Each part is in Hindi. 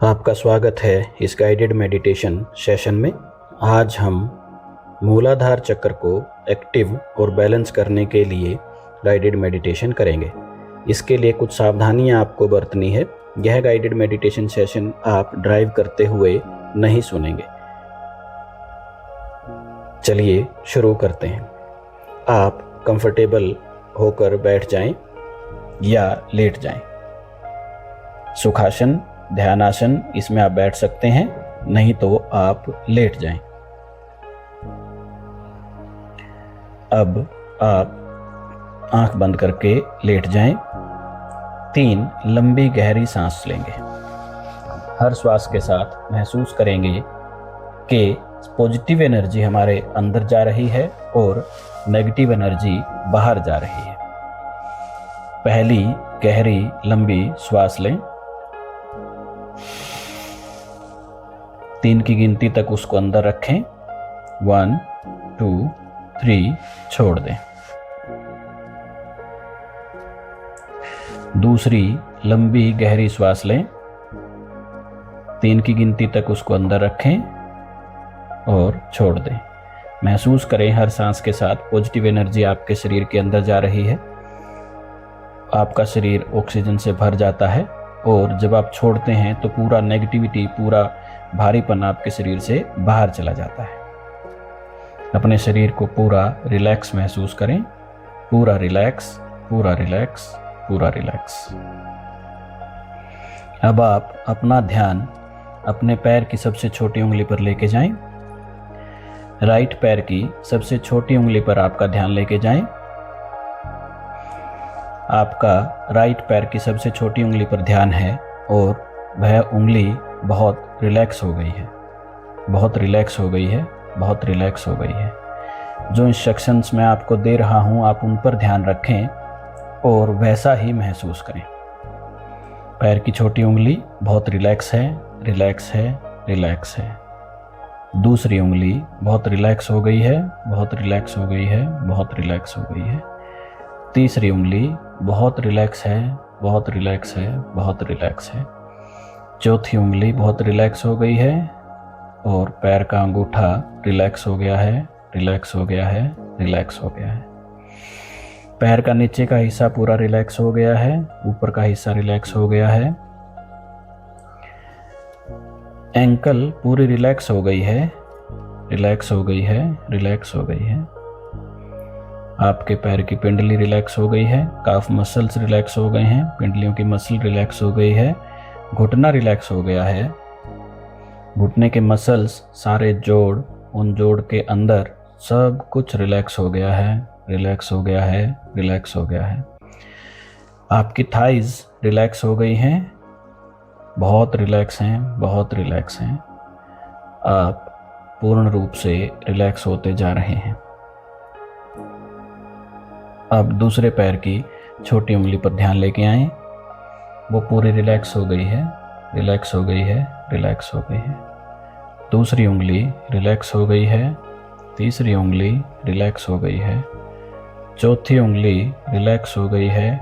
आपका स्वागत है इस गाइडेड मेडिटेशन सेशन में। आज हम मूलाधार चक्र को एक्टिव और बैलेंस करने के लिए गाइडेड मेडिटेशन करेंगे। इसके लिए कुछ सावधानियां आपको बरतनी है। यह गाइडेड मेडिटेशन सेशन आप ड्राइव करते हुए नहीं सुनेंगे। चलिए शुरू करते हैं। आप कंफर्टेबल होकर बैठ जाएं या लेट जाएं। सुखासन, ध्यानासन, इसमें आप बैठ सकते हैं, नहीं तो आप लेट जाएं। अब आप आंख बंद करके लेट जाएं। 3 लंबी गहरी सांस लेंगे। हर श्वास के साथ महसूस करेंगे कि पॉजिटिव एनर्जी हमारे अंदर जा रही है और नेगेटिव एनर्जी बाहर जा रही है। पहली गहरी लंबी श्वास लें। 3 की गिनती तक उसको अंदर रखें। 1 2 3 छोड़ दें। दूसरी लंबी गहरी श्वास लें। 3 की गिनती तक उसको अंदर रखें और छोड़ दें। महसूस करें हर सांस के साथ पॉजिटिव एनर्जी आपके शरीर के अंदर जा रही है। आपका शरीर ऑक्सीजन से भर जाता है और जब आप छोड़ते हैं तो पूरा नेगेटिविटी, पूरा भारीपन आपके शरीर से बाहर चला जाता है। अपने शरीर को पूरा रिलैक्स महसूस करें। पूरा रिलैक्स, पूरा रिलैक्स, पूरा रिलैक्स। अब आप अपना ध्यान अपने पैर की सबसे छोटी उंगली पर लेके जाएं। राइट पैर की सबसे छोटी उंगली पर आपका ध्यान लेके जाएं। आपका राइट पैर की सबसे छोटी उंगली पर ध्यान है और वह उंगली बहुत रिलैक्स हो गई है, बहुत रिलैक्स हो गई है, बहुत रिलैक्स हो गई है। जो इंस्ट्रक्शंस मैं आपको दे रहा हूं, आप उन पर ध्यान रखें और वैसा ही महसूस करें। पैर की छोटी उंगली बहुत रिलैक्स है, रिलैक्स है, रिलैक्स है। दूसरी उंगली बहुत रिलैक्स हो गई है, बहुत रिलैक्स हो गई है, बहुत रिलैक्स हो गई है। तीसरी उंगली बहुत रिलैक्स है, बहुत रिलैक्स है, बहुत रिलैक्स है। चौथी उंगली बहुत रिलैक्स हो गई है और पैर का अंगूठा रिलैक्स हो गया है, रिलैक्स हो गया है, रिलैक्स हो गया है। पैर का नीचे का हिस्सा पूरा रिलैक्स हो गया है, ऊपर का हिस्सा रिलैक्स हो गया है। एंकल पूरी रिलैक्स हो गई है, रिलैक्स हो गई है, रिलैक्स हो गई है। आपके पैर की पिंडली रिलैक्स हो गई है, काफ मसल्स रिलैक्स हो गए हैं, पिंडलियों की मसल रिलैक्स हो गई है, घुटना रिलैक्स हो गया है। घुटने के मसल्स, सारे जोड़, उन जोड़ के अंदर सब कुछ रिलैक्स हो गया है, रिलैक्स हो गया है, रिलैक्स हो गया है। आपकी थाइज रिलैक्स हो गई हैं, बहुत रिलैक्स हैं, बहुत रिलैक्स हैं। आप पूर्ण रूप से रिलैक्स होते जा रहे हैं। अब दूसरे पैर की छोटी उंगली पर ध्यान लेके आएं। वो पूरी रिलैक्स हो गई है, रिलैक्स हो गई है, रिलैक्स हो गई है। दूसरी उंगली रिलैक्स हो गई है। तीसरी उंगली रिलैक्स हो गई है। चौथी उंगली रिलैक्स हो गई है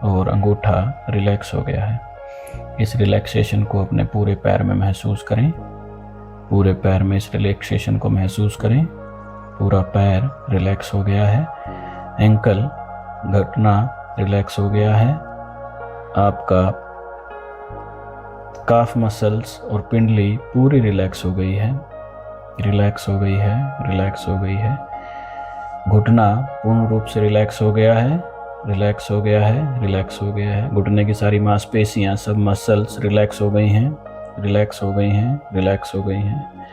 और अंगूठा रिलैक्स हो गया है। इस रिलैक्सेशन को अपने पूरे पैर में महसूस करें। पूरे पैर में इस रिलैक्सेशन को महसूस करें। पूरा पैर रिलैक्स हो गया है। एंकल, घुटना रिलैक्स हो गया है। आपका काफ मसल्स और पिंडली पूरी रिलैक्स हो गई है, रिलैक्स हो गई है, रिलैक्स हो गई है। घुटना पूर्ण रूप से रिलैक्स हो गया है, रिलैक्स हो गया है, रिलैक्स हो गया है। घुटने की सारी मांसपेशियां, सब मसल्स रिलैक्स हो गई हैं, रिलैक्स हो गई हैं, रिलैक्स हो गई हैं।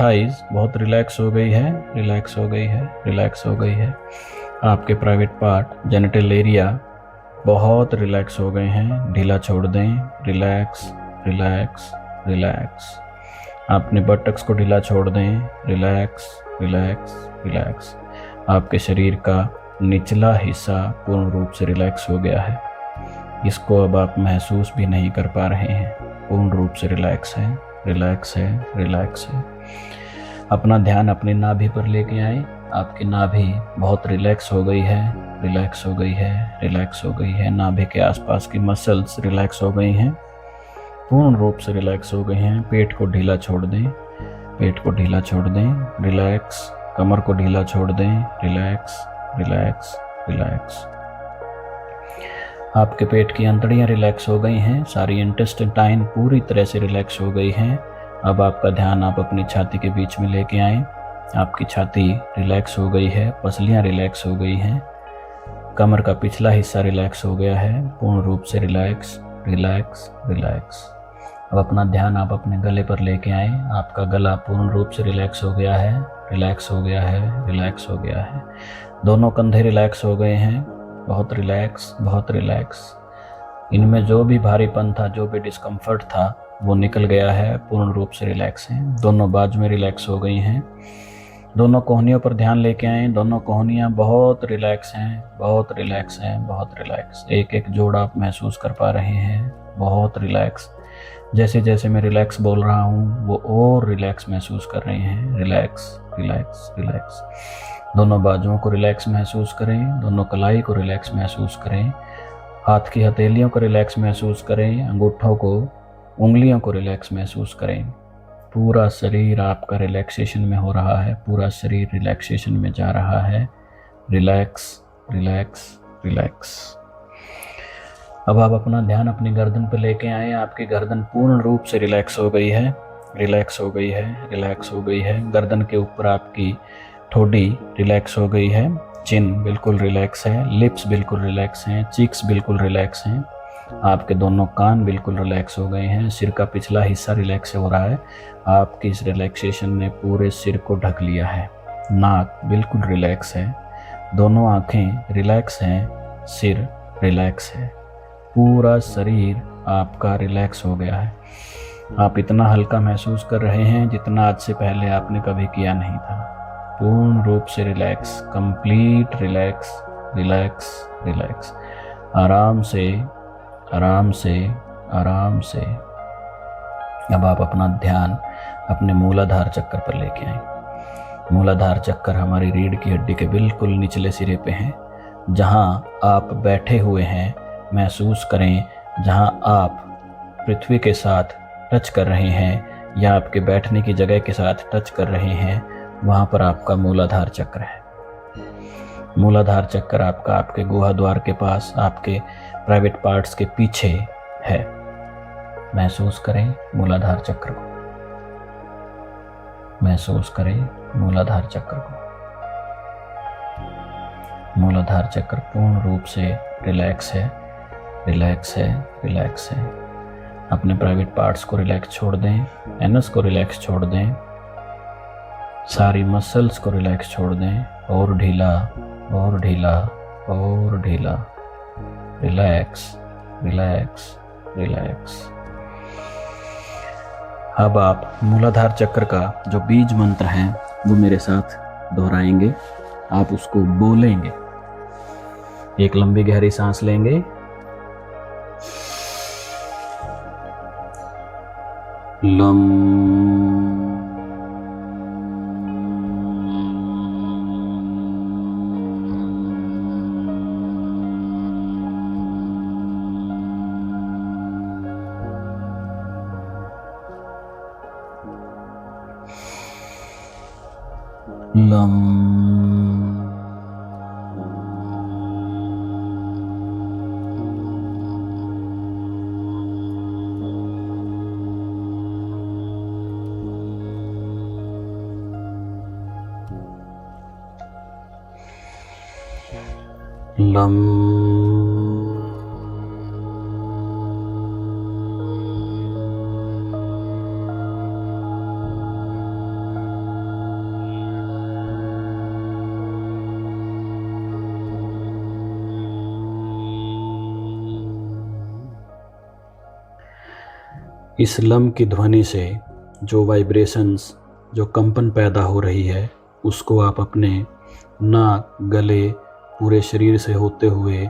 थाइज बहुत रिलैक्स हो गई है, रिलैक्स हो गई है, रिलैक्स हो गई है। आपके प्राइवेट पार्ट, जेनिटल एरिया बहुत रिलैक्स हो गए हैं, ढीला छोड़ दें। Relax, relax, relax. अपने बटक्स को ढीला छोड़ दें। Relax, relax, relax. आपके शरीर का निचला हिस्सा पूर्ण रूप से रिलैक्स हो गया है। इसको अब आप महसूस भी नहीं कर पा रहे हैं। पूर्ण रूप से रिलैक्स है, रिलैक्स है, रिलैक्स है। अपना ध्यान अपनी नाभि पर लेके आए। आपकी नाभि बहुत रिलैक्स हो गई है, रिलैक्स हो गई है, रिलैक्स हो गई है। नाभि के आसपास की मसल्स रिलैक्स हो गई हैं। पूर्ण रूप से रिलैक्स हो गए हैं। पेट को ढीला छोड़ दें, पेट को ढीला छोड़ दें, रिलैक्स। कमर को ढीला छोड़ दें, रिलैक्स रिलैक्स रिलैक्स। आपके पेट की अंतड़ियाँ रिलैक्स हो गई हैं, सारी इंटेस्टाइन पूरी तरह से रिलैक्स हो गई हैं। अब आपका ध्यान आप अपनी छाती के बीच में लेके आएँ। आपकी छाती रिलैक्स हो गई है, पसलियाँ रिलैक्स हो गई हैं, कमर का पिछला हिस्सा रिलैक्स हो गया है, पूर्ण रूप से रिलैक्स रिलैक्स रिलैक्स। अब अपना ध्यान आप अपने गले पर लेके आए। आपका गला पूर्ण रूप से रिलैक्स हो गया है, रिलैक्स हो गया है, रिलैक्स हो गया है। दोनों कंधे रिलैक्स हो गए हैं, बहुत रिलैक्स बहुत रिलैक्स। इनमें जो भी भारीपन था, जो भी डिस्कम्फर्ट था, वो निकल गया है, पूर्ण रूप से रिलैक्स हैं। दोनों बाजू में रिलैक्स हो गई हैं। दोनों कोहनियों पर ध्यान लेके आए। दोनों कोहनियाँ बहुत रिलैक्स हैं, बहुत रिलैक्स हैं, बहुत रिलैक्स। एक एक जोड़ आप महसूस कर पा रहे हैं, बहुत रिलैक्स। जैसे जैसे मैं रिलैक्स बोल रहा हूँ वो और रिलैक्स महसूस कर रहे हैं, रिलैक्स रिलैक्स रिलैक्स। दोनों बाजुओं को रिलैक्स महसूस करें, दोनों कलाई को रिलैक्स महसूस करें, हाथ की हथेलियों को रिलैक्स महसूस करें, अंगूठों को, उंगलियों को रिलैक्स महसूस करें। पूरा शरीर आपका रिलैक्सेशन में हो रहा है, पूरा शरीर रिलैक्सेशन में जा रहा है, रिलैक्स रिलैक्स रिलैक्स। अब आप अपना ध्यान अपनी गर्दन पर लेके आए। आपकी गर्दन पूर्ण रूप से रिलैक्स हो गई है, रिलैक्स हो गई है, रिलैक्स हो गई है। गर्दन के ऊपर आपकी ठोडी रिलैक्स हो गई है, चिन बिल्कुल रिलैक्स है, लिप्स बिल्कुल रिलैक्स हैं, चीक्स बिल्कुल रिलैक्स हैं। आपके दोनों कान बिल्कुल रिलैक्स हो गए हैं, सिर का पिछला हिस्सा रिलैक्स हो रहा है। आपकी इस रिलैक्सेशन ने पूरे सिर को ढक लिया है। नाक बिल्कुल रिलैक्स है, दोनों आँखें रिलैक्स हैं, सिर रिलैक्स है, पूरा शरीर आपका रिलैक्स हो गया है। आप इतना हल्का महसूस कर रहे हैं जितना आज से पहले आपने कभी किया नहीं था। पूर्ण रूप से relax, complete relax relax relax. आराम से आराम से आराम से। अब आप अपना ध्यान अपने मूलाधार चक्कर पर लेके आए। मूलाधार चक्कर हमारी रीढ़ की हड्डी के बिल्कुल निचले सिरे पे है। जहाँ आप बैठे हुए हैं महसूस करें, जहाँ आप पृथ्वी के साथ टच कर रहे हैं या आपके बैठने की जगह के साथ टच कर रहे हैं, वहाँ पर आपका मूलाधार चक्र है। मूलाधार चक्र आपका आपके गुहा द्वार के पास, आपके प्राइवेट पार्ट्स के पीछे है। महसूस करें मूलाधार चक्र को, महसूस करें मूलाधार चक्र को। मूलाधार चक्र पूर्ण रूप से रिलैक्स है, रिलैक्स है, रिलैक्स है। अपने प्राइवेट पार्ट्स को रिलैक्स छोड़ दें, एनस को रिलैक्स छोड़ दें, सारी मसल्स को रिलैक्स छोड़ दें, और ढीला और ढीला और ढीला। Relax relax relax. अब आप मूलाधार चक्र का जो बीज मंत्र है वो मेरे साथ दोहराएंगे। आप उसको बोलेंगे। एक लंबी गहरी सांस लेंगे, लम, लम, लम, इस लम की ध्वनि से जो वाइब्रेशंस, जो कंपन पैदा हो रही है, उसको आप अपने नाक, गले, पूरे शरीर से होते हुए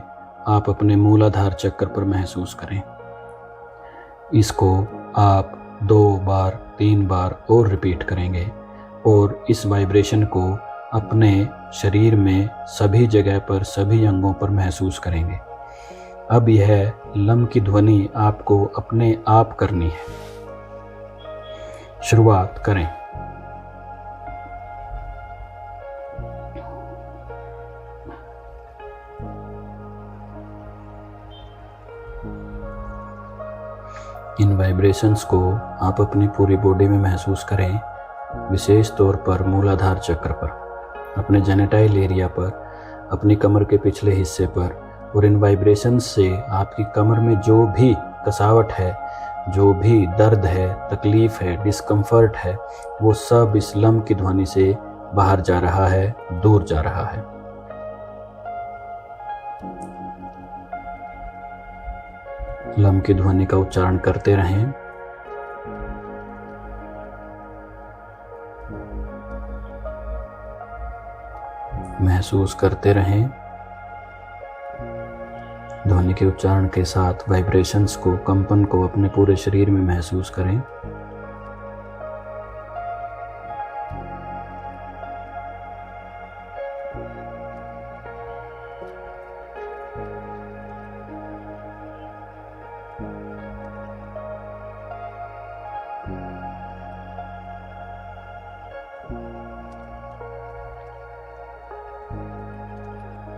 आप अपने मूलाधार चक्र पर महसूस करें। इसको आप 2 बार 3 बार और रिपीट करेंगे और इस वाइब्रेशन को अपने शरीर में सभी जगह पर, सभी अंगों पर महसूस करेंगे। अब यह लम की ध्वनि आपको अपने आप करनी है। शुरुआत करें। इन वाइब्रेशंस को आप अपनी पूरी बॉडी में महसूस करें, विशेष तौर पर मूलाधार चक्र पर, अपने जेनेटाइल एरिया पर, अपनी कमर के पिछले हिस्से पर। और इन वाइब्रेशंस से आपकी कमर में जो भी कसावट है, जो भी दर्द है, तकलीफ है, डिस्कम्फर्ट है, वो सब इस लम की ध्वनि से बाहर जा रहा है, दूर जा रहा है। लम की ध्वनि का उच्चारण करते रहें। महसूस करते रहें। ध्वनि के उच्चारण के साथ वाइब्रेशंस को, कंपन को अपने पूरे शरीर में महसूस करें।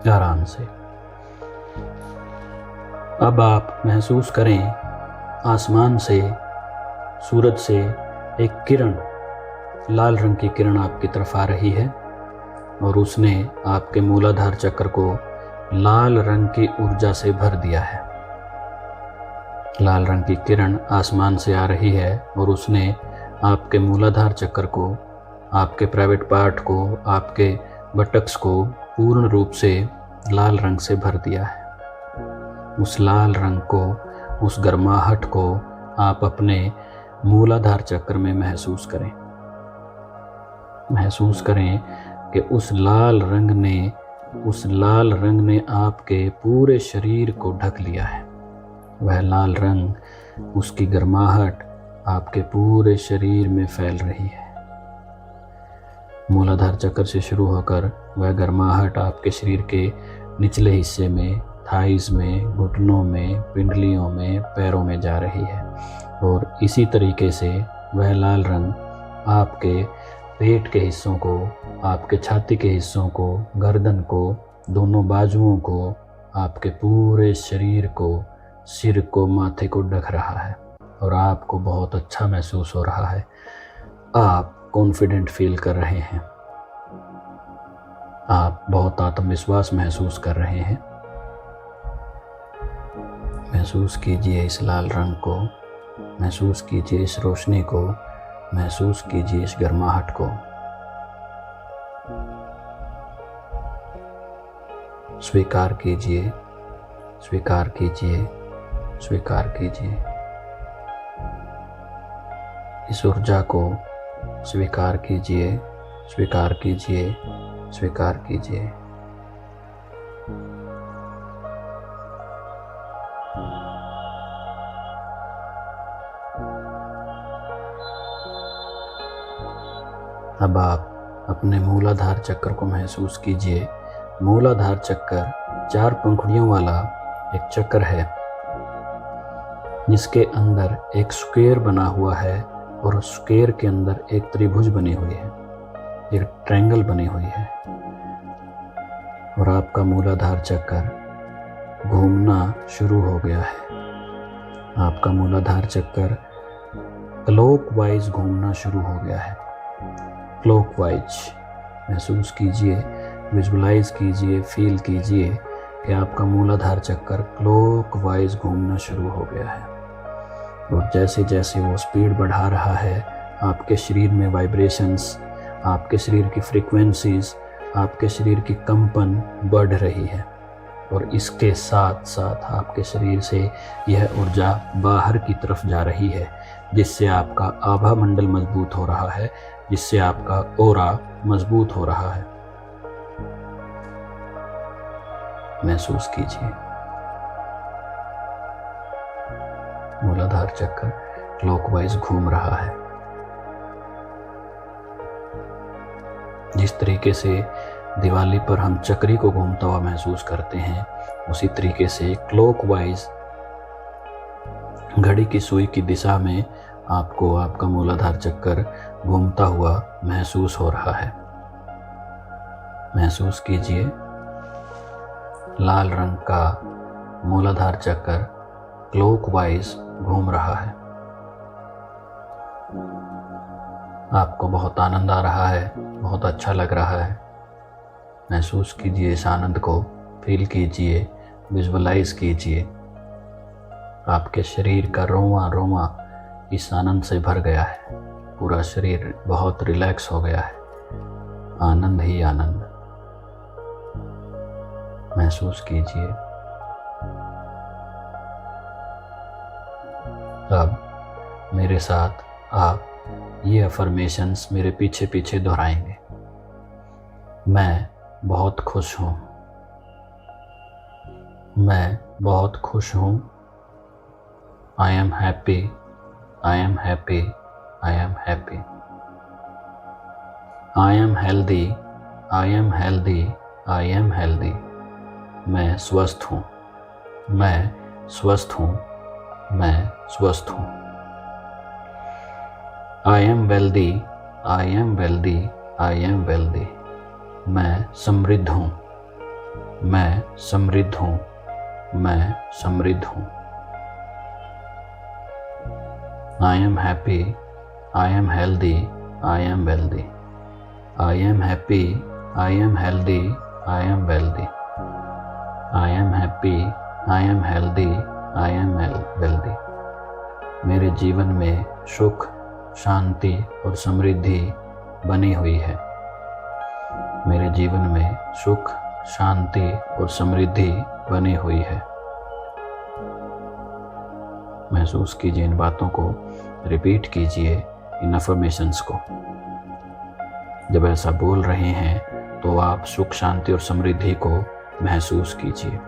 आराम से। अब आप महसूस करें आसमान से, सूरज से एक किरण, लाल रंग की किरण आपकी तरफ आ रही है और उसने आपके मूलाधार चक्र को लाल रंग की ऊर्जा से भर दिया है। लाल रंग की किरण आसमान से आ रही है और उसने आपके मूलाधार चक्र को, आपके प्राइवेट पार्ट को, आपके बटक्स को पूर्ण रूप से लाल रंग से भर दिया है। उस लाल रंग को, उस गर्माहट को आप अपने मूलाधार चक्र में महसूस करें। महसूस करें कि उस लाल रंग ने आपके पूरे शरीर को ढक लिया है। वह लाल रंग, उसकी गर्माहट आपके पूरे शरीर में फैल रही है। मूलाधार चक्र से शुरू होकर वह गर्माहट आपके शरीर के निचले हिस्से में, थाइस में, घुटनों में, पिंडलियों में, पैरों में जा रही है। और इसी तरीके से वह लाल रंग आपके पेट के हिस्सों को, आपके छाती के हिस्सों को, गर्दन को, दोनों बाजुओं को, आपके पूरे शरीर को, सिर को, माथे को ढक रहा है और आपको बहुत अच्छा महसूस हो रहा है। आप कॉन्फिडेंट फील कर रहे हैं। आप बहुत आत्मविश्वास महसूस कर रहे हैं। महसूस कीजिए इस लाल रंग को, महसूस कीजिए इस रोशनी को, महसूस कीजिए इस गर्माहट को। स्वीकार कीजिए, स्वीकार कीजिए, स्वीकार कीजिए। इस ऊर्जा को स्वीकार कीजिए, स्वीकार कीजिए, स्वीकार कीजिए। अब आप अपने मूलाधार चक्र को महसूस कीजिए। मूलाधार चक्र 4 पंखुड़ियों वाला एक चक्र है जिसके अंदर एक स्क्वायर बना हुआ है और उस स्क्वायर के अंदर एक त्रिभुज बनी हुई है, एक ट्रायंगल बनी हुई है। और आपका मूलाधार चक्र घूमना शुरू हो गया है। आपका मूलाधार चक्र क्लॉकवाइज घूमना शुरू हो गया है। क्लॉकवाइज महसूस कीजिए, विजुलाइज कीजिए, फील कीजिए कि आपका मूलाधार चक्र क्लॉकवाइज घूमना शुरू हो गया है। और जैसे जैसे वो स्पीड बढ़ा रहा है, आपके शरीर में वाइब्रेशंस, आपके शरीर की फ्रीक्वेंसीज, आपके शरीर की कंपन बढ़ रही है। और इसके साथ साथ आपके शरीर से यह ऊर्जा बाहर की तरफ जा रही है, जिससे आपका आभा मंडल मजबूत हो रहा है, जिससे आपका ऑरा मजबूत हो रहा है। महसूस कीजिए मूलाधार चक्र क्लॉकवाइज घूम रहा है। जिस तरीके से दिवाली पर हम चक्री को घूमता हुआ महसूस करते हैं, उसी तरीके से क्लॉकवाइज घड़ी की सुई की दिशा में आपको आपका मूलाधार चक्कर घूमता हुआ महसूस हो रहा है। महसूस कीजिए, लाल रंग का मूलाधार चक्कर क्लॉकवाइज घूम रहा है। आपको बहुत आनंद आ रहा है, बहुत अच्छा लग रहा है। महसूस कीजिए इस आनंद को, फील कीजिए, विजुअलाइज कीजिए। आपके शरीर का रोंवा रोंवा इस आनंद से भर गया है। पूरा शरीर बहुत रिलैक्स हो गया है। आनंद ही आनंद महसूस कीजिए। अब मेरे साथ आप ये अफर्मेशंस मेरे पीछे पीछे दोहराएंगे। मैं बहुत खुश हूँ। मैं बहुत खुश हूँ। I am happy. I am happy. I am happy. I am healthy. I am healthy. I am healthy. मैं स्वस्थ हूँ। मैं स्वस्थ हूँ। मैं स्वस्थ हूँ। I am wealthy. I am wealthy. I am wealthy. मैं समृद्ध हूँ। मैं समृद्ध हूँ। मैं समृद्ध हूँ। I am happy. I am healthy. I am wealthy. I am happy. I am healthy. I am wealthy. I am happy. I am healthy. I am wealthy. मेरे जीवन में सुख, शांति और समृद्धि बनी हुई है। मेरे जीवन में सुख, शांति और समृद्धि बनी हुई है। महसूस कीजिए इन बातों को, रिपीट कीजिए इन अफर्मेशंस को। जब ऐसा बोल रहे हैं तो आप सुख, शांति और समृद्धि को महसूस कीजिए।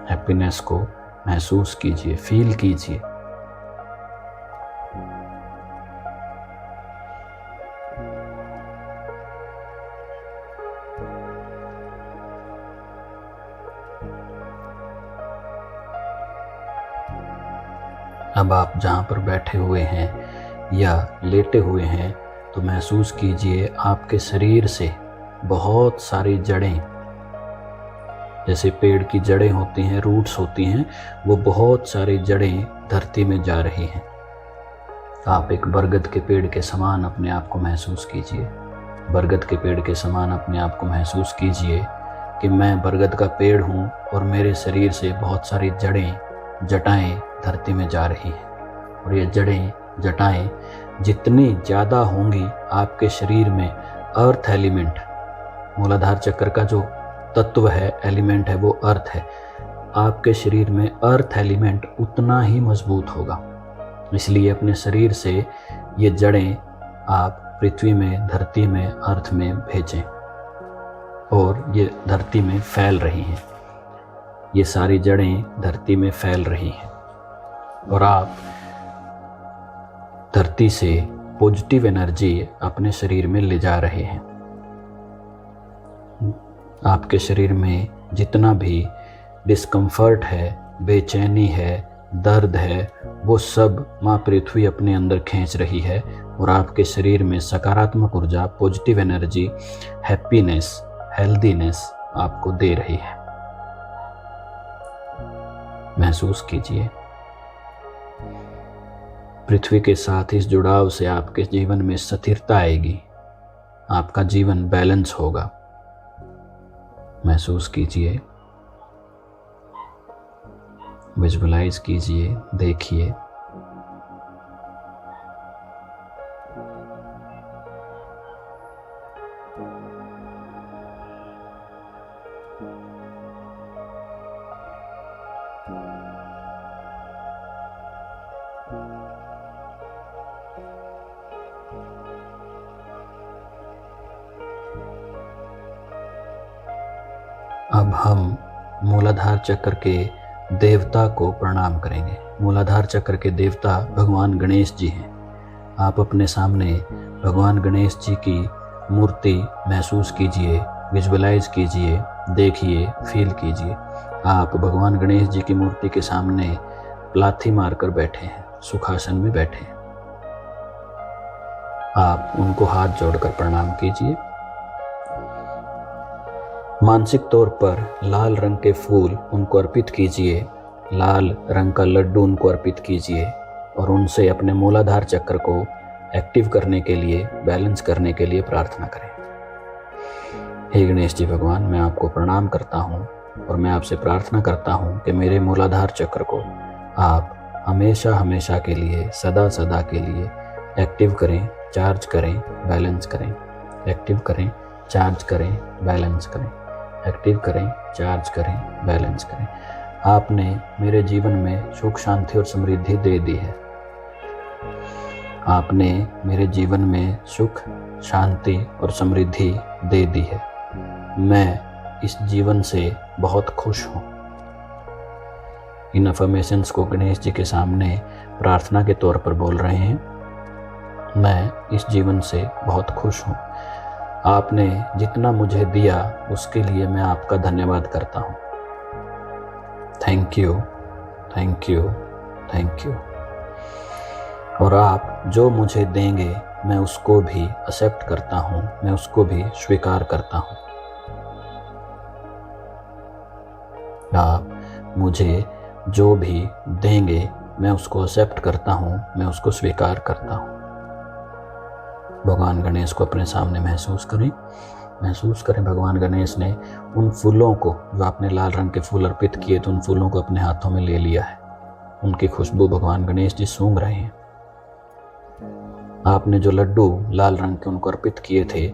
हैप्पीनेस को महसूस कीजिए, फील कीजिए। अब आप जहाँ पर बैठे हुए हैं या लेटे हुए हैं तो महसूस कीजिए आपके शरीर से बहुत सारी जड़ें, जैसे पेड़ की जड़ें होती हैं, रूट्स होती हैं, वो बहुत सारी जड़ें धरती में जा रही हैं। आप एक बरगद के पेड़ के समान अपने आप को महसूस कीजिए। बरगद के पेड़ के समान अपने आप को महसूस कीजिए कि मैं बरगद का पेड़ हूँ और मेरे शरीर से बहुत सारी जड़ें, जटाएं धरती में जा रही हैं। और ये जड़ें, जटाएं जितनी ज़्यादा होंगी आपके शरीर में, अर्थ एलिमेंट, मूलाधार चक्र का जो तत्व है, एलिमेंट है, वो अर्थ है। आपके शरीर में अर्थ एलिमेंट उतना ही मजबूत होगा। इसलिए अपने शरीर से ये जड़ें आप पृथ्वी में, धरती में, अर्थ में भेजें और ये धरती में फैल रही हैं। ये सारी जड़ें धरती में फैल रही हैं और आप धरती से पॉजिटिव एनर्जी अपने शरीर में ले जा रहे हैं। आपके शरीर में जितना भी डिस्कम्फर्ट है, बेचैनी है, दर्द है, वो सब माँ पृथ्वी अपने अंदर खींच रही है और आपके शरीर में सकारात्मक ऊर्जा, पॉजिटिव एनर्जी, हैप्पीनेस, हेल्दीनेस आपको दे रही है। महसूस कीजिए। पृथ्वी के साथ इस जुड़ाव से आपके जीवन में स्थिरता आएगी, आपका जीवन बैलेंस होगा। महसूस कीजिए, विजुअलाइज कीजिए, देखिए। अब हम मूलाधार चक्र के देवता को प्रणाम करेंगे। मूलाधार चक्र के देवता भगवान गणेश जी हैं। आप अपने सामने भगवान गणेश जी की मूर्ति महसूस कीजिए विजुअलाइज कीजिए, देखिए, फील कीजिए। आप भगवान गणेश जी की मूर्ति के सामने लाथी मारकर बैठे हैं, सुखासन में बैठे हैं। आप उनको हाथ जोड़कर प्रणाम कीजिए। मानसिक तौर पर लाल रंग के फूल उनको अर्पित कीजिए, लाल रंग का लड्डू उनको अर्पित कीजिए और उनसे अपने मूलाधार चक्र को एक्टिव करने के लिए, बैलेंस करने के लिए प्रार्थना करें। हे गणेश जी भगवान, मैं आपको प्रणाम करता हूँ और मैं आपसे प्रार्थना करता हूँ कि मेरे मूलाधार चक्र को आप हमेशा हमेशा के लिए, सदा सदा के लिए एक्टिव करें, चार्ज करें, बैलेंस करें। एक्टिव करें, चार्ज करें, बैलेंस करें। एक्टिव करें, चार्ज करें, बैलेंस करें। आपने मेरे जीवन में सुख, शांति और समृद्धि दे दी है। आपने मेरे जीवन में सुख, शांति और समृद्धि दे दी है। मैं इस जीवन से बहुत खुश हूँ। इन अफर्मेशंस को गणेश जी के सामने प्रार्थना के तौर पर बोल रहे हैं। मैं इस जीवन से बहुत खुश हूँ। आपने जितना मुझे दिया उसके लिए मैं आपका धन्यवाद करता हूँ। Thank you, thank you, thank you. और आप जो मुझे देंगे मैं उसको भी एक्सेप्ट करता हूँ, मैं उसको भी स्वीकार करता हूँ। आप मुझे जो भी देंगे मैं उसको एक्सेप्ट करता हूँ, मैं उसको स्वीकार करता हूँ। भगवान गणेश को अपने सामने महसूस करें। महसूस करें भगवान गणेश ने उन फूलों को, जो आपने लाल रंग के फूल अर्पित किए तो उन फूलों को अपने हाथों में ले लिया है। उनकी खुशबू भगवान गणेश जी सूंघ रहे हैं। आपने जो लड्डू लाल रंग के उनको अर्पित किए थे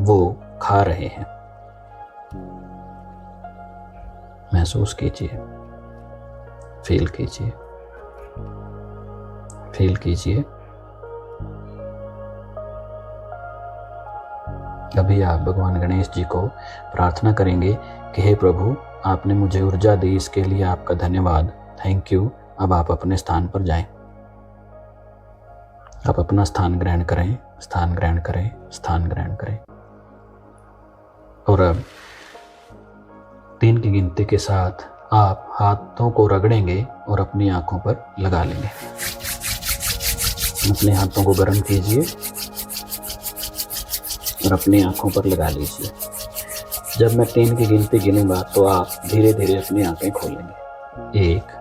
वो खा रहे हैं। महसूस कीजिए, फील कीजिए, फील कीजिए। अभी आप भगवान गणेश जी को प्रार्थना करेंगे कि हे प्रभु, आपने मुझे ऊर्जा दी, इसके लिए आपका धन्यवाद, थैंक यू। अब आप अपने स्थान पर जाएं। आप अपना स्थान ग्रहण करें, स्थान ग्रहण करें, स्थान ग्रहण करें। और अब 3 की गिनती के साथ आप हाथों को रगड़ेंगे और अपनी आंखों पर लगा लेंगे। अपने हाथों को गर्म कीजिए और अपनी आंखों पर लगा लीजिए। जब मैं 3 की गिनती गिनूंगा तो आप धीरे धीरे अपनी आंखें खोलेंगे। 1,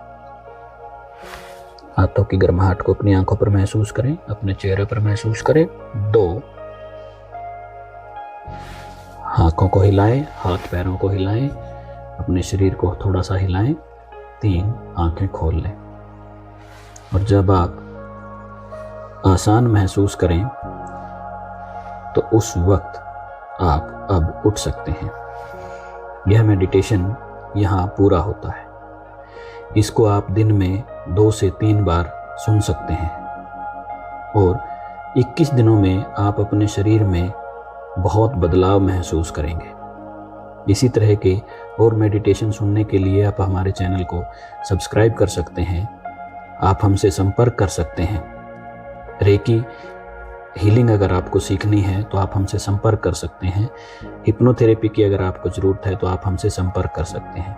हाथों की गर्माहट को अपनी आंखों पर महसूस करें, अपने चेहरे पर महसूस करें। 2, आंखों को हिलाएं, हाथ पैरों को हिलाएं, अपने शरीर को थोड़ा सा हिलाएं। 3, आंखें खोल लें। और जब आप आसान महसूस करें तो उस वक्त आप अब उठ सकते हैं। यह मेडिटेशन यहाँ पूरा होता है। इसको आप दिन में 2 से 3 बार सुन सकते हैं और 21 दिनों में आप अपने शरीर में बहुत बदलाव महसूस करेंगे। इसी तरह के और मेडिटेशन सुनने के लिए आप हमारे चैनल को सब्सक्राइब कर सकते हैं। आप हमसे संपर्क कर सकते हैं। रेकी हीलिंग अगर आपको सीखनी है तो आप हमसे संपर्क कर सकते हैं। हिप्नोथेरेपी की अगर आपको ज़रूरत है तो आप हमसे संपर्क कर सकते हैं।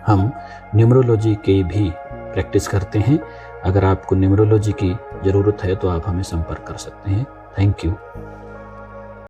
हम न्यूमरोलॉजी की भी प्रैक्टिस करते हैं। अगर आपको न्यूमरोलॉजी की ज़रूरत है तो आप हमें संपर्क कर सकते हैं। Thank you.